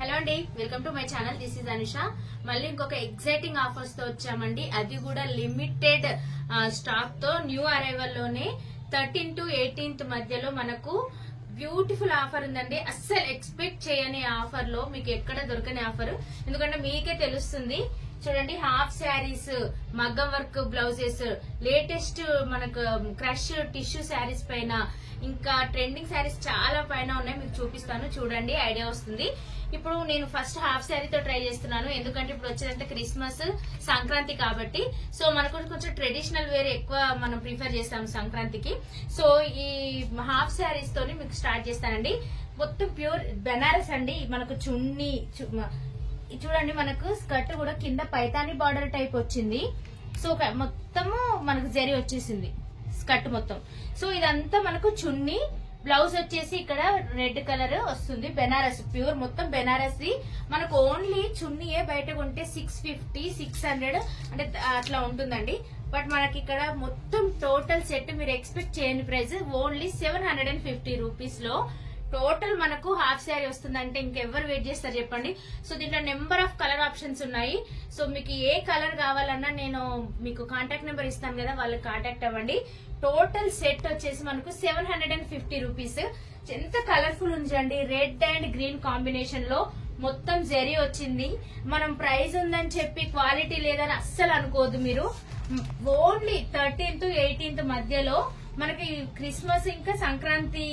Hello అండి, welcome to my channel. This is Anusha. మళ్ళీ ఇంకొక ఎగ్జైటింగ్ ఆఫర్స్ తో వచ్చామండి. అది కూడా లిమిటెడ్ స్టాక్ తో న్యూ అరైవల్ లోనే 13 to 18th మధ్యలో మనకు బ్యూటిఫుల్ ఆఫర్ ఉందండి. అస్సలు ఎక్స్పెక్ట్ చేయని ఆఫర్ లో మీకు ఎక్కడ దొరకని ఆఫర్. ఎందుకంటే మీకే తెలుస్తుంది. చూడండి, హాఫ్ శారీస్, మగ్గం వర్క్ బ్లౌజెస్, లేటెస్ట్ మనకు క్రష్ టిష్యూ శారీస్ పైన, ఇంకా ట్రెండింగ్ శారీస్ చాలా పైన ఉన్నాయి. మీకు చూపిస్తాను, చూడండి, ఐడియా వస్తుంది. ఇప్పుడు నేను ఫస్ట్ హాఫ్ శారీతో ట్రై చేస్తున్నాను. ఎందుకంటే ఇప్పుడు వచ్చేదంటే క్రిస్మస్, సంక్రాంతి కాబట్టి సో మనకు కొంచెం ట్రెడిషనల్ వేర్ ఎక్కువ మనం ప్రిఫర్ చేస్తాం సంక్రాంతికి. సో ఈ హాఫ్ శారీస్ తోని మీకు స్టార్ట్ చేస్తానండి. మొత్తం ప్యూర్ బెనారస్ అండి. మనకు చున్నీ చూడండి, మనకు స్కర్ట్ కూడా కింద పైతాని బార్డర్ టైప్ వచ్చింది. సో మొత్తము మనకు జరీ వచ్చేసింది స్కర్ట్ మొత్తం. సో ఇదంతా మనకు చున్నీ, బ్లౌజ్ వచ్చేసి ఇక్కడ రెడ్ కలర్ వస్తుంది. బెనారస్ ప్యూర్ మొత్తం బెనారస్ ది. మనకు ఓన్లీ చున్నీయే బయట కొంటే 650, 600 అంటే అట్లా ఉంటుందండి. బట్ మనకి ఇక్కడ మొత్తం టోటల్ సెట్ మీరు ఎక్స్పెక్ట్ చేయని ప్రైస్ ఓన్లీ 750 రూపీస్ లో టోటల్ మనకు హాఫ్ శారీ వస్తుందంటే ఇంకెవరు వెయిట్ చేస్తారు చెప్పండి. సో దీంట్లో నెంబర్ ఆఫ్ కలర్ ఆప్షన్స్ ఉన్నాయి. సో మీకు ఏ కలర్ కావాలన్నా నేను మీకు కాంటాక్ట్ నెంబర్ ఇస్తాను కదా, వాళ్ళకి కాంటాక్ట్ అవ్వండి. టోటల్ సెట్ వచ్చేసి మనకు 750 రూపీస్. ఎంత కలర్ఫుల్ ఉంచండి. రెడ్ అండ్ గ్రీన్ కాంబినేషన్ లో మొత్తం జరీ వచ్చింది. మనం ప్రైస్ ఉందని చెప్పి క్వాలిటీ లేదని అస్సలు అనుకోవద్దు మీరు. ఓన్లీ 13 to 18th మధ్యలో మనకి క్రిస్మస్ ఇంకా సంక్రాంతి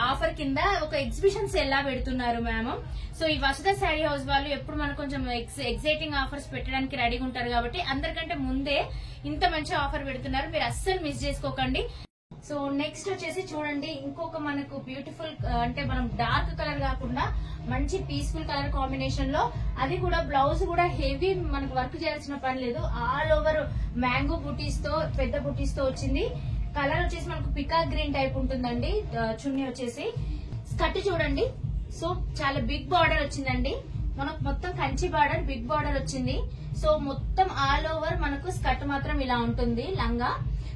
ఆఫర్ కింద ఒక ఎగ్జిబిషన్స్ ఎలా పెడుతున్నారు మ్యామ్. సో ఈ వసుధ శారీ హౌస్ వాళ్ళు ఎప్పుడు మనకు కొంచెం ఎగ్జైటింగ్ ఆఫర్స్ పెట్టడానికి రెడీగా ఉంటారు కాబట్టి అందరికంటే ముందే ఇంత మంచి ఆఫర్ పెడుతున్నారు. మీరు అస్సలు మిస్ చేసుకోకండి. సో నెక్స్ట్ వచ్చేసి చూడండి, ఇంకొక మనకు బ్యూటిఫుల్ అంటే మనం డార్క్ కలర్ కాకుండా మంచి పీస్ఫుల్ కలర్ కాంబినేషన్ లో, అది కూడా బ్లౌజ్ కూడా హెవీ మనకు వర్క్ చేయాల్సిన పని లేదు. ఆల్ ఓవర్ మ్యాంగో బుటీస్ తో, పెద్ద బుటీస్ తో వచ్చింది. కలర్ వచ్చేసి మనకు పికాక్ గ్రీన్ టైప్ ఉంటుందండి. చున్నీ వచ్చేసి స్కర్ట్ చూడండి. సో చాలా బిగ్ బార్డర్ వచ్చిందండి. మనకు మొత్తం కంచి బార్డర్, బిగ్ బార్డర్ వచ్చింది. సో మొత్తం ఆల్ ఓవర్ మనకు స్కర్ట్ మాత్రం ఇలా ఉంటుంది లంగా.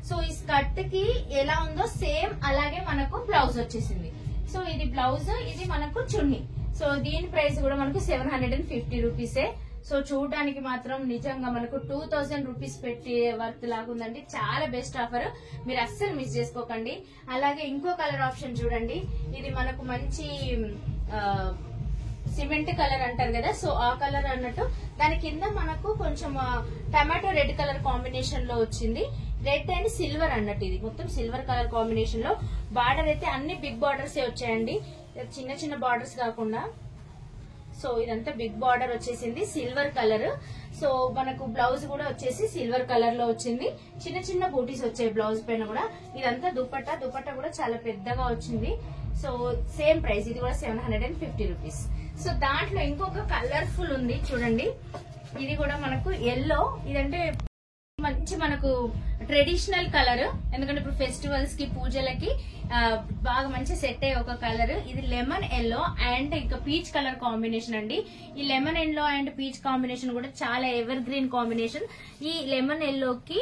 సో ఈ స్కర్ట్ కి ఎలా ఉందో సేమ్ అలాగే మనకు బ్లౌజ్ వచ్చేసింది. సో ఇది బ్లౌజ్, ఇది మనకు చున్నీ. సో దీని ప్రైస్ కూడా మనకు 750 రూపీసే. సో చూడడానికి మాత్రం నిజంగా మనకు 2000 రూపీస్ పెట్టి వర్త్ లాగుందండి. చాలా బెస్ట్ ఆఫర్, మీరు అస్సలు మిస్ చేసుకోకండి. అలాగే ఇంకో కలర్ ఆప్షన్ చూడండి. ఇది మనకు మంచి సిమెంట్ కలర్ అంటారు కదా, సో ఆ కలర్ అన్నట్టు. దాని కింద మనకు కొంచెం టమాటో రెడ్ కలర్ కాంబినేషన్ లో వచ్చింది. రెడ్ అండ్ సిల్వర్ అన్నట్టు, ఇది మొత్తం సిల్వర్ కలర్ కాంబినేషన్ లో. బార్డర్ అయితే అన్ని బిగ్ బార్డర్స్ వచ్చాయండి, చిన్న చిన్న బార్డర్స్ కాకుండా. సో ఇదంతా బిగ్ బార్డర్ వచ్చేసింది, సిల్వర్ కలర్. సో మనకు బ్లౌజ్ కూడా వచ్చేసి సిల్వర్ కలర్ లో వచ్చింది. చిన్న చిన్న బూటీస్ వచ్చాయి బ్లౌజ్ పైన కూడా. ఇదంతా దుపట్టా కూడా చాలా పెద్దగా వచ్చింది. సో సేమ్ ప్రైస్, ఇది కూడా 750 రూపీస్. సో దాంట్లో ఇంకొక కలర్ఫుల్ ఉంది చూడండి. ఇది కూడా మనకు ఎల్లో. ఇదంటే మంచి మనకు ట్రెడిషనల్ కలర్, ఎందుకంటే ఇప్పుడు ఫెస్టివల్స్ కి, పూజలకి బాగా మంచి సెట్ అయ్యే ఒక కలర్. ఇది లెమన్ ఎల్లో అండ్ ఇంకా పీచ్ కలర్ కాంబినేషన్ అండి. ఈ lemon yellow and peach combination కూడా చాలా ఎవర్ గ్రీన్ కాంబినేషన్. ఈ లెమన్ ఎల్లోకి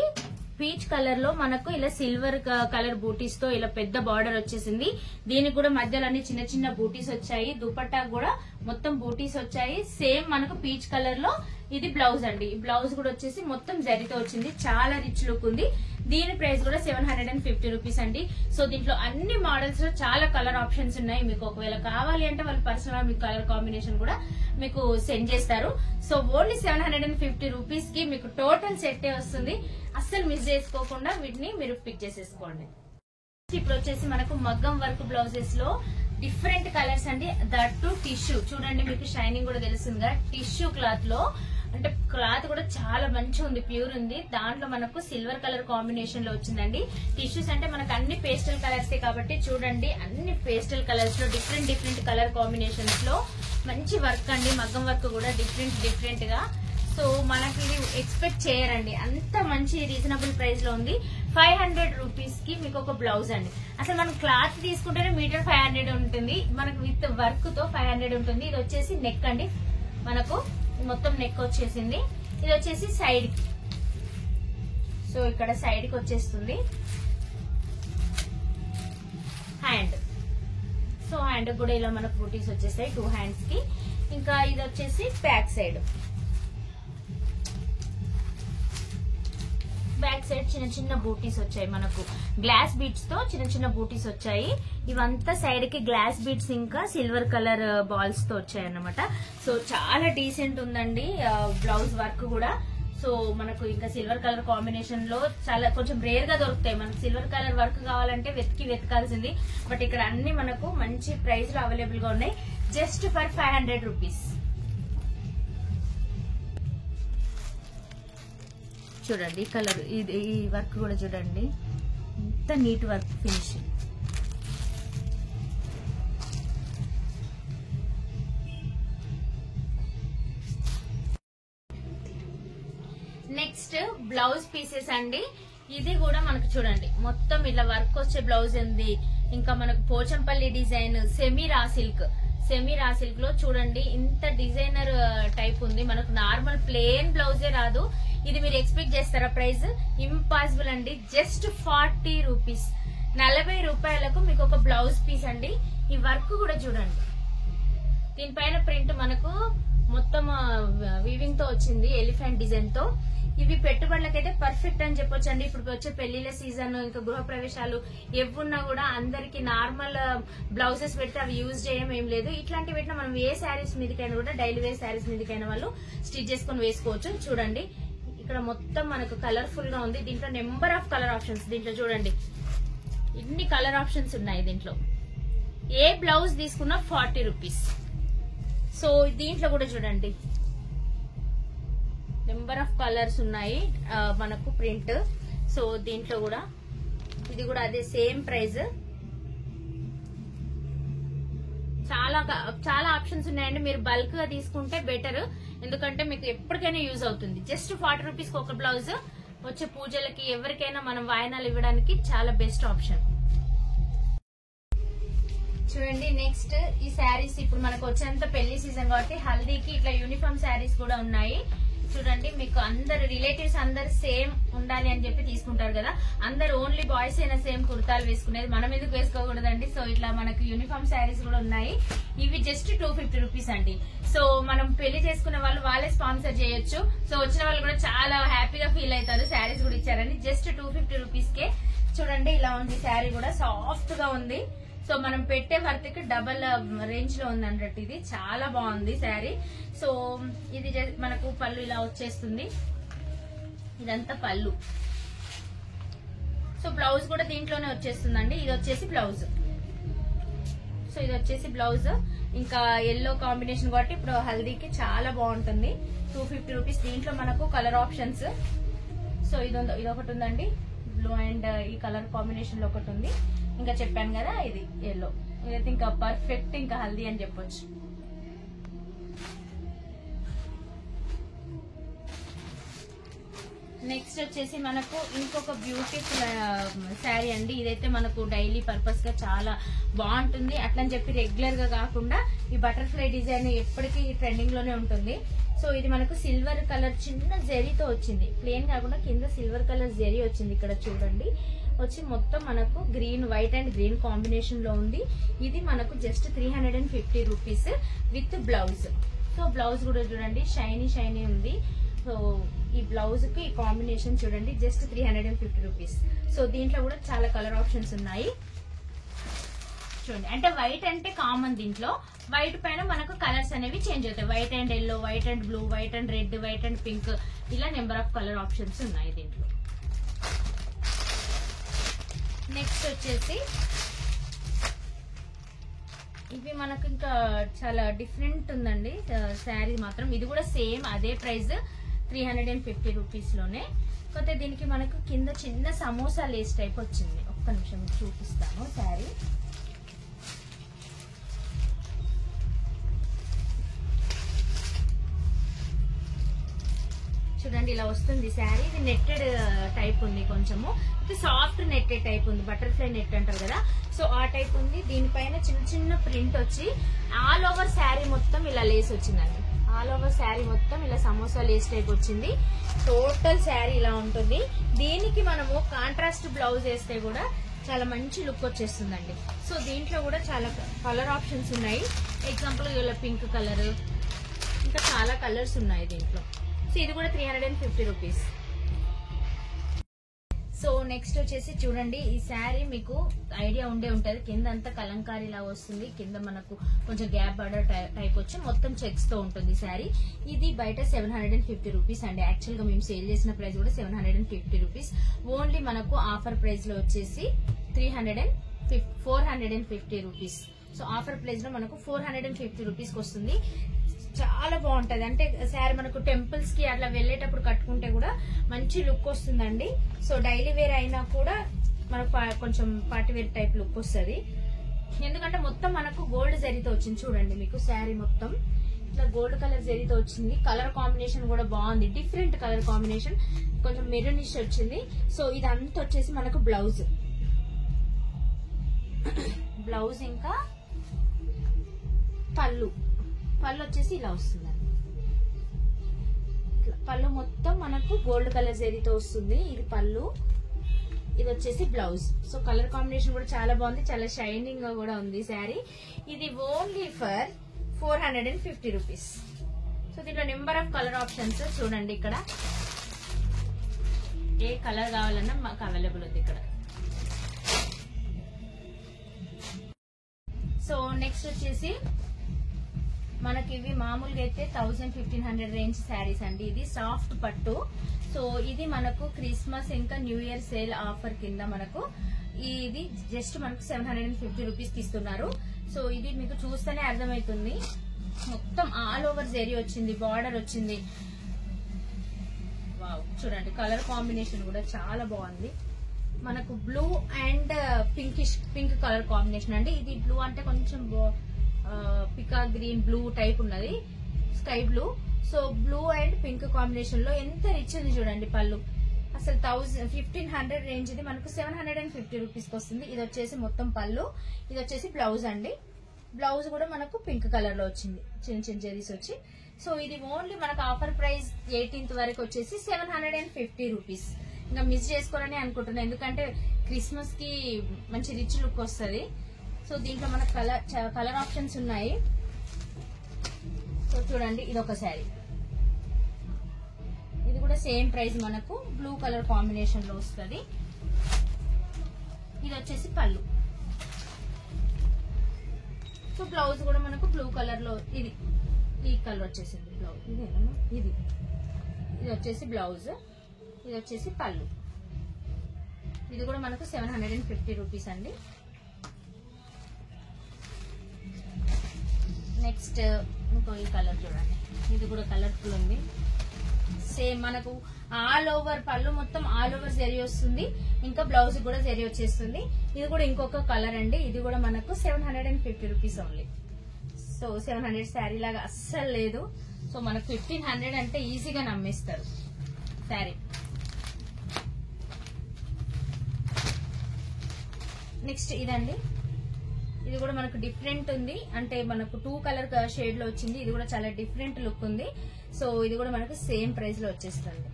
పీచ్ కలర్ లో మనకు ఇలా సిల్వర్ కలర్ బూటీస్ తో ఇలా పెద్ద బార్డర్ వచ్చేసింది. దీనికి కూడా మధ్యలో అన్ని చిన్న చిన్న బూటీస్ వచ్చాయి. దుపట్టా కూడా మొత్తం బూటీస్ వచ్చాయి. సేమ్ మనకు పీచ్ కలర్ లో ఇది బ్లౌజ్ అండి. ఈ బ్లౌజ్ కూడా వచ్చేసి మొత్తం జరీతో వచ్చింది. చాలా రిచ్ లుక్ ఉంది. దీని ప్రైస్ కూడా 750 రూపీస్ అండి. సో దీంట్లో అన్ని మోడల్స్ లో చాలా కలర్ ఆప్షన్స్ ఉన్నాయి. మీకు ఒకవేళ కావాలి అంటే వాళ్ళు పర్సనల్ మీకు కలర్ కాంబినేషన్ కూడా మీకు సెండ్ చేస్తారు. సో ఓన్లీ 750 రూపీస్ కి మీకు టోటల్ సెట్ వస్తుంది. అస్సలు మిస్ చేసుకోకుండా వీటిని మీరు పిక్ చేసేసుకోండి. ఇప్పుడు వచ్చేసి మనకు మగ్గం వర్క్ బ్లౌజెస్ లో డిఫరెంట్ కలర్స్ అండి. దట్ టు టిష్యూ చూడండి, మీకు షైనింగ్ కూడా తెలుస్తుందిగా. టిష్యూ క్లాత్ లో అంటే క్లాత్ కూడా చాలా మంచిగా ఉంది, ప్యూర్ ఉంది. దాంట్లో మనకు సిల్వర్ కలర్ కాంబినేషన్ లో వచ్చిందండి. టిష్యూస్ అంటే మనకు అన్ని పేస్టల్ కలర్స్ కాబట్టి చూడండి, అన్ని పేస్టల్ కలర్స్ లో డిఫరెంట్ కలర్ కాంబినేషన్స్ లో మంచి వర్క్ అండి. మగ్గం వర్క్ కూడా డిఫరెంట్ గా. సో మనకి ఇది ఎక్స్పెక్ట్ చేయరండి, అంత మంచి రీజనబుల్ ప్రైస్ లో ఉంది. 500 రూపీస్ కి మీకు ఒక బ్లౌజ్ అండి. అసలు మనం క్లాత్ తీసుకుంటేనే మీటర్ 500 ఉంటుంది, మనకు విత్ వర్క్ తో 500 ఉంటుంది. ఇది వచ్చేసి నెక్ అండి, మనకు మొత్తం నెక్ వచ్చేసింది. ఇది వచ్చేసి సైడ్ కి, సో ఇక్కడ సైడ్ కి వచ్చేస్తుంది. హ్యాండ్, సో హ్యాండ్ కూడా ఇలా మనకు బూటీస్ వచ్చేస్తాయి 2 హ్యాండ్స్ కి. ఇంకా ఇది వచ్చేసి బ్యాక్ సైడ్ చిన్న చిన్న బూటీస్ వచ్చాయి మనకు, గ్లాస్ బీడ్స్ తో చిన్న చిన్న బూటీస్ వచ్చాయి. ఇవంతా సైడ్ కి గ్లాస్ బీడ్స్ ఇంకా సిల్వర్ కలర్ బాల్స్ తో వచ్చాయి అన్నమాట. సో చాలా డీసెంట్ ఉందండి బ్లౌజ్ వర్క్ కూడా. సో మనకు ఇంకా సిల్వర్ కలర్ కాంబినేషన్ లో చాలా కొంచెం రేర్ గా దొరుకుతాయి. మనకు సిల్వర్ కలర్ వర్క్ కావాలంటే వెతకాల్సింది. బట్ ఇక్కడ అన్ని మనకు మంచి ప్రైస్ లో అవైలబుల్ గా ఉన్నాయి, జస్ట్ ఫర్ 500 రూపీస్. చూడండి కలర్, ఈ వర్క్ కూడా చూడండి ఎంత neat work finishing. Next blouse pieces అండి. ఇది కూడా మనకు చూడండి మొత్తం ఇలా వర్క్ వచ్చే బ్లౌజ్ ఉంది. ఇంకా మనకు Pochampally design semi raw silk లో చూడండి ఇంత డిజైనర్ టైప్ ఉంది. మనకు నార్మల్ ప్లేన్ బ్లౌజే రాదు. ఇది మీరు ఎక్స్పెక్ట్ చేస్తారా ప్రైస్? ఇంపాసిబుల్ అండి. జస్ట్ 40 రూపీస్, 40 రూపాయలకు మీకు ఒక బ్లౌజ్ పీస్ అండి. ఈ వర్క్ కూడా చూడండి, దీనిపైన ప్రింట్ మనకు మొత్తం వీవింగ్ తో వచ్చింది, ఎలిఫెంట్ డిజైన్ తో. ఇవి పెట్టుబడులకైతే పర్ఫెక్ట్ అని చెప్పొచ్చు అండి. ఇప్పుడు వచ్చే పెళ్లిళ్ళ సీజన్, ఇంకా గృహ ప్రవేశాలు ఎవరున్నా కూడా అందరికి నార్మల్ బ్లౌజెస్ పెడితే అవి యూజ్ చేయడం ఏం లేదు. ఇట్లాంటివి పెట్టినా మనం ఏ శారీస్ మీదకైనా కూడా, డైలీ వేర్ శారీస్ మీదకైనా వాళ్ళు స్టిచ్ చేసుకుని వేసుకోవచ్చు. చూడండి ఇక్కడ మొత్తం మనకు కలర్ఫుల్ గా ఉంది. దీంట్లో నెంబర్ ఆఫ్ కలర్ ఆప్షన్స్, దీంట్లో చూడండి ఇన్ని కలర్ ఆప్షన్స్ ఉన్నాయి దీంట్లో. ఏ బ్లౌజ్ తీసుకున్నా 40 రూపీస్. సో దీంట్లో కూడా చూడండి నెంబర్ ఆఫ్ కలర్స్ ఉన్నాయి మనకు ప్రింట్. సో దీంట్లో కూడా ఇది కూడా అదే సేమ్ ప్రైస్. చాలా ఆప్షన్స్ ఉన్నాయండి. మీరు బల్క్ గా తీసుకుంటే బెటర్, ఎందుకంటే మీకు ఎప్పటికైనా యూజ్ అవుతుంది. జస్ట్ 40 రూపీస్ కి ఒక బ్లౌజ్ వచ్చే పూజలకి ఎవరికైనా మనం వాయినాలు ఇవ్వడానికి చాలా బెస్ట్ ఆప్షన్. చూడండి నెక్స్ట్ ఈ శారీస్ ఇప్పుడు మనకు వచ్చేంత పెళ్లి సీజన్ కాబట్టి హల్దీకి ఇట్లా యూనిఫామ్ శారీస్ కూడా ఉన్నాయి. చూడండి మీకు అందరు రిలేటివ్స్ అందరు సేమ్ ఉండాలి అని చెప్పి తీసుకుంటారు కదా, అందరు ఓన్లీ బాయ్స్ అయినా సేమ్ కుర్తాలు వేసుకునేది, మనం ఎందుకు వేసుకోకూడదండి. సో ఇట్లా మనకు యూనిఫామ్ శారీస్ కూడా ఉన్నాయి. ఇవి జస్ట్ 250 రూపీస్ అండి. సో మనం పెళ్లి చేసుకునే వాళ్ళు వాళ్ళే స్పాన్సర్ చేయొచ్చు. సో వచ్చిన వాళ్ళు కూడా చాలా హ్యాపీగా ఫీల్ అవుతారు, శారీస్ కూడా ఇచ్చారని. జస్ట్ 250 రూపీస్ కే చూడండి ఇలా ఉంది. శారీ కూడా సాఫ్ట్ గా ఉంది. సో మనం పెట్టే వర్త్ కి డబల్ రేంజ్ లో ఉంది అన్నట్టు. ఇది చాలా బాగుంది శారీ. సో ఇది మనకు పళ్ళు ఇలా వచ్చేస్తుంది, ఇదంతా పళ్ళు. సో బ్లౌజ్ కూడా దీంట్లోనే వచ్చేస్తుందండి. ఇది వచ్చేసి బ్లౌజ్. సో ఇది వచ్చేసి బ్లౌజ్. ఇంకా ఎల్లో కాంబినేషన్ కాబట్టి ఇప్పుడు హల్దీకి చాలా బాగుంటుంది. 250 రూపీస్. దీంట్లో మనకు కలర్ ఆప్షన్స్. సో ఇది ఒకటి ఉందండి, బ్లూ అండ్ ఈ కలర్ కాంబినేషన్ లో ఒకటి ఉంది. ఇంకా చెప్పాను కదా ఇది ఎల్లో. ఇదైతే ఇంకా పర్ఫెక్ట్, ఇంకా హల్దీ అని చెప్పొచ్చు. నెక్స్ట్ వచ్చేసి మనకు ఇంకొక బ్యూటిఫుల్ శారీ అండి. ఇదైతే మనకు డైలీ పర్పస్ గా చాలా బాగుంటుంది. అట్లని చెప్పి రెగ్యులర్ గా కాకుండా ఈ బటర్ఫ్లై డిజైన్ ఎప్పటికీ ట్రెండింగ్ లోనే ఉంటుంది. సో ఇది మనకు సిల్వర్ కలర్ చిన్న జెరీతో వచ్చింది, ప్లేన్ కాకుండా కింద సిల్వర్ కలర్ జెరీ వచ్చింది. ఇక్కడ చూడండి వచ్చి మొత్తం మనకు green, white and green combination లో ఉంది. ఇది మనకు just 350 rupees with blouse. So blouse కూడా చూడండి షైనీ ఉంది. సో ఈ బ్లౌజ్ కి ఈ కాంబినేషన్ చూడండి జస్ట్ 350 రూపీస్. సో దీంట్లో కూడా చాలా కలర్ ఆప్షన్స్ ఉన్నాయి చూడండి. అంటే వైట్ అంటే కామన్, దీంట్లో వైట్ పైన మనకు కలర్స్ అనేవి చేంజ్ అవుతాయి. White and yellow, white and blue, white and red, white and pink, ఇలా నెంబర్ ఆఫ్ కలర్ ఆప్షన్స్ ఉన్నాయి దీంట్లో. నెక్స్ట్ వచ్చేసి ఇవి మనకు ఇంకా చాలా డిఫరెంట్ ఉందండి శారీ మాత్రం. ఇది కూడా సేమ్ అదే ప్రైస్ 350 రూపీస్ లోనే. కాకపోతే దీనికి మనకు కింద చిన్న సమోసా లేస్ టైప్ వచ్చింది. ఒక్క నిమిషం చూపిస్తాను శారీ. చూడండి ఇలా వస్తుంది శారీ. ఇది నెట్టెడ్ టైప్ ఉంది, కొంచెము సాఫ్ట్ నెట్టెడ్ టైప్ ఉంది, బటర్ఫ్లై నెట్ అంటారు కదా. సో ఆ టైప్ ఉంది. దీనిపైన చిన్న ప్రింట్ వచ్చి ఆల్ ఓవర్ శారీ మొత్తం ఇలా లేస్ వచ్చిందండి. ఆల్ ఓవర్ శారీ మొత్తం ఇలా సమోసా లేస్ టైప్ వచ్చింది. టోటల్ శారీ ఇలా ఉంటుంది. దీనికి మనము కాంట్రాస్ట్ బ్లౌజ్ వేస్తే కూడా చాలా మంచి లుక్ వచ్చేస్తుందండి. సో దీంట్లో కూడా చాలా కలర్ ఆప్షన్స్ ఉన్నాయి. ఎగ్జాంపుల్ ఇలా పింక్ కలర్, ఇంకా చాలా కలర్స్ ఉన్నాయి దీంట్లో. సో ఇది కూడా 350 రూపీస్. సో నెక్స్ట్ వచ్చేసి చూడండి, ఈ శారీ మీకు ఐడియా ఉండే ఉంటది. కింద అంతా కలంకారీ లా వస్తుంది, కింద మనకు కొంచెం గ్యాప్ బార్డర్ టైప్ వచ్చి మొత్తం చెక్స్ తో ఉంటుంది శారీ. ఇది బయట 750 రూపీస్ అండి. యాక్చువల్ గా మేము సేల్ చేసిన ప్రైస్ కూడా 750 రూపీస్. ఓన్లీ మనకు ఆఫర్ ప్రైస్ లో వచ్చేసి 450 రూపీస్. సో ఆఫర్ ప్రైస్ లో మనకు 450 రూపీస్ కి వస్తుంది. చాలా బాగుంటది. అంటే శారీ మనకు టెంపుల్స్ కి అట్లా వెళ్ళేటప్పుడు కట్టుకుంటే కూడా మంచి లుక్ వస్తుందండి. సో డైలీ వేర్ అయినా కూడా మనకు కొంచెం పార్టీ వేర్ టైప్ లుక్ వస్తుంది. ఎందుకంటే మొత్తం మనకు గోల్డ్ జరీతో వచ్చింది. చూడండి మీకు శారీ మొత్తం ఇట్లా గోల్డ్ కలర్ జరీతో వచ్చింది. కలర్ కాంబినేషన్ కూడా బాగుంది, డిఫరెంట్ కలర్ కాంబినేషన్, కొంచెం మెరూనిష్ వచ్చింది. సో ఇదంతా వచ్చేసి మనకు బ్లౌజ్ ఇంకా పళ్ళు వచ్చేసి ఇలా వస్తుందండి. పళ్ళు మొత్తం మనకు గోల్డ్ కలర్ జరీతో వస్తుంది. ఇది పళ్ళు, ఇది వచ్చేసి బ్లౌజ్. సో కలర్ కాంబినేషన్ కూడా చాలా బాగుంది, చాలా షైనింగ్ గా కూడా ఉంది శారీ. ఇది ఓన్లీ ఫర్ 450 రూపీస్. సో దీంట్లో నెంబర్ ఆఫ్ కలర్ ఆప్షన్స్ చూడండి. ఇక్కడ ఏ కలర్ కావాలన్నా మాకు అవైలబుల్ ఉంది ఇక్కడ. సో నెక్స్ట్ వచ్చేసి మనకి ఇవి మామూలుగా అయితే 1000-1500 రేంజ్ శారీస్ అండి. ఇది సాఫ్ట్ పట్టు. సో ఇది మనకు క్రిస్మస్ ఇంకా న్యూ ఇయర్ సేల్ ఆఫర్ కింద మనకు ఇది జస్ట్ మనకు 750 రూపీస్ ఇస్తున్నారు. సో ఇది మీకు చూస్తేనే అర్థమవుతుంది, మొత్తం ఆల్ ఓవర్ జరీ వచ్చింది, బార్డర్ వచ్చింది. వావ్, చూడండి కలర్ కాంబినేషన్ కూడా చాలా బాగుంది. మనకు blue and pink colour combination అండి. ఇది బ్లూ అంటే కొంచెం పికా గ్రీన్ బ్లూ టైప్ ఉన్నది, sky blue. So blue and pink combination లో ఎంత రిచ్ ఉంది చూడండి. పళ్ళు అసలు 1500 రేంజ్ ఇది మనకు 750 రూపీస్ కి వస్తుంది. ఇది వచ్చేసి మొత్తం పళ్ళు, ఇది వచ్చేసి బ్లౌజ్ అండి. బ్లౌజ్ కూడా మనకు పింక్ కలర్ లో వచ్చింది, చిన్న చిన్న జరీస్ వచ్చి. సో ఇది ఓన్లీ మనకు ఆఫర్ ప్రైస్ 18th వరకు వచ్చేసి 750 రూపీస్. ఇంకా మిస్ చేసుకోవాలని అనుకుంటున్నాను, ఎందుకంటే క్రిస్మస్ కి మంచి రిచ్ లుక్ వస్తుంది. సో దీంట్లో మనకు కలర్ ఆప్షన్స్ ఉన్నాయి. సో చూడండి, ఇది ఒక శారీ, ఇది కూడా సేమ్ ప్రైస్ మనకు బ్లూ కలర్ కాంబినేషన్ లో వస్తుంది. ఇది వచ్చేసి పళ్ళు. సో బ్లౌజ్ కూడా మనకు బ్లూ కలర్ లో, ఇది ఈ కలర్ వచ్చేసింది బ్లౌజ్. ఇది వచ్చేసి బ్లౌజ్, ఇది వచ్చేసి పళ్ళు. ఇది కూడా మనకు 750 రూపీస్ అండి. నెక్స్ట్ ఇంకో ఈ కలర్ చూడండి, ఇది కూడా కలర్ఫుల్ ఉంది. సేమ్ మనకు ఆల్ ఓవర్ పళ్ళు మొత్తం ఆల్ ఓవర్ జరీ వస్తుంది, ఇంకా బ్లౌజ్ కూడా జరీ వచ్చేస్తుంది. ఇది కూడా ఇంకొక కలర్ అండి. ఇది కూడా మనకు 750 రూపీస్ ఓన్లీ. సో 700 శారీ లాగా అస్సలు లేదు. సో మనకు 1500 అంటే ఈజీగా నమ్మేస్తారు శారీ. నెక్స్ట్ ఇదండి, ఇది కూడా మనకు డిఫరెంట్ ఉంది, అంటే మనకు 2 కలర్ షేడ్ లో వచ్చింది. ఇది కూడా చాలా డిఫరెంట్ లుక్ ఉంది. సో ఇది కూడా మనకు సేమ్ ప్రైస్ లో వచ్చేస్తుంది.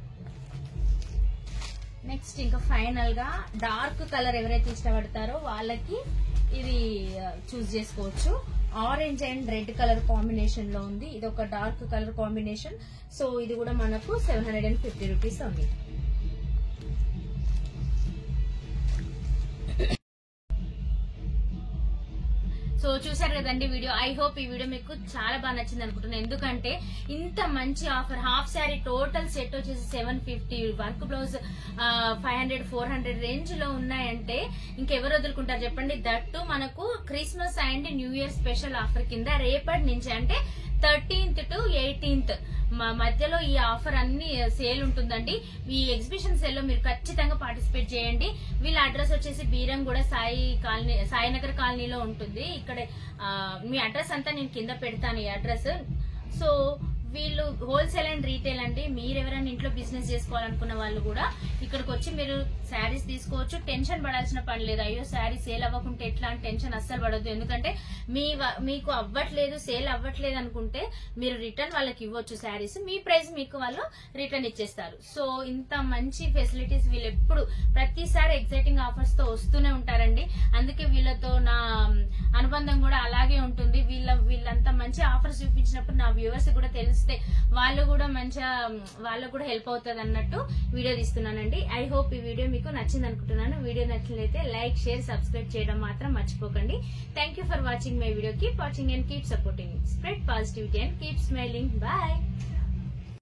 నెక్స్ట్ ఇంకా ఫైనల్ గా డార్క్ కలర్ ఎవరైతే ఇష్టపడతారో వాళ్ళకి ఇది చూస్ చేసుకోవచ్చు. Orange and red colour combination లో ఉంది. ఇది ఒక డార్క్ కలర్ కాంబినేషన్. సో ఇది కూడా మనకు 750 రూపీస్ ఉంది. సో చూసారు కదండి వీడియో. ఐ హోప్ ఈ వీడియో మీకు చాలా బాగా నచ్చింది అనుకుంటున్నాను, ఎందుకంటే ఇంత మంచి offer. Half sari total set వచ్చేసి 750, వర్క్ బ్లౌజ్ 500-400 రేంజ్ లో ఉన్నాయంటే ఇంకెవరు వదులుకుంటారు చెప్పండి. దట్టు మనకు Christmas and new year special offer కింద రేపటి నుంచి అంటే 13th to 18th మధ్యలో ఈ ఆఫర్ అన్ని సేల్ ఉంటుందండి. ఈ ఎగ్జిబిషన్ సేల్ లో మీరు ఖచ్చితంగా పార్టిసిపేట్ చేయండి. వీళ్ళ అడ్రస్ వచ్చేసి బీరంగూడ సాయినగర్ కాలనీలో ఉంటుంది. ఇక్కడ మీ అడ్రస్ అంతా నేను కింద పెడతాను, ఈ అడ్రస్. సో వీళ్ళు హోల్సేల్ అండ్ రీటైల్ అండి. మీరు ఎవరైనా ఇంట్లో బిజినెస్ చేసుకోవాలనుకున్న వాళ్ళు కూడా ఇక్కడికి వచ్చి మీరు శారీస్ తీసుకోవచ్చు. టెన్షన్ పడాల్సిన పని లేదు. అయ్యో శారీ సేల్ అవ్వకుంటే ఎట్లా అని టెన్షన్ అస్సలు పడద్దు. ఎందుకంటే మీకు అవ్వట్లేదు, సేల్ అవ్వట్లేదు అనుకుంటే మీరు రిటర్న్ వాళ్ళకి ఇవ్వచ్చు శారీస్. మీ ప్రైస్ మీకు వాళ్ళు రిటర్న్ ఇచ్చేస్తారు. సో ఇంత మంచి ఫెసిలిటీస్ వీళ్ళు ఎప్పుడు ప్రతిసారి ఎగ్జైటింగ్ ఆఫర్స్ తో వస్తూనే ఉంటారండి. అందుకే వీళ్ళతో నా అనుబంధం కూడా అలాగే ఉంటుంది. వీళ్ళంతా మంచి ఆఫర్స్ చూపించినప్పుడు నా వ్యూవర్స్ కూడా తెలుసు ఇస్తే వాళ్ళు కూడా మంచిగా వాళ్ళకు కూడా హెల్ప్ అవుతుంది అన్నట్టు వీడియో తీస్తున్నానండి. ఐ హోప్ ఈ వీడియో మీకు నచ్చింది అనుకుంటున్నాను. వీడియో నచ్చినట్లయితే లైక్, షేర్, సబ్స్క్రైబ్ చేయడం మాత్రం మర్చిపోకండి. Thank you for watching my video. Keep watching and keep supporting. Spread positivity and keep smiling. Bye.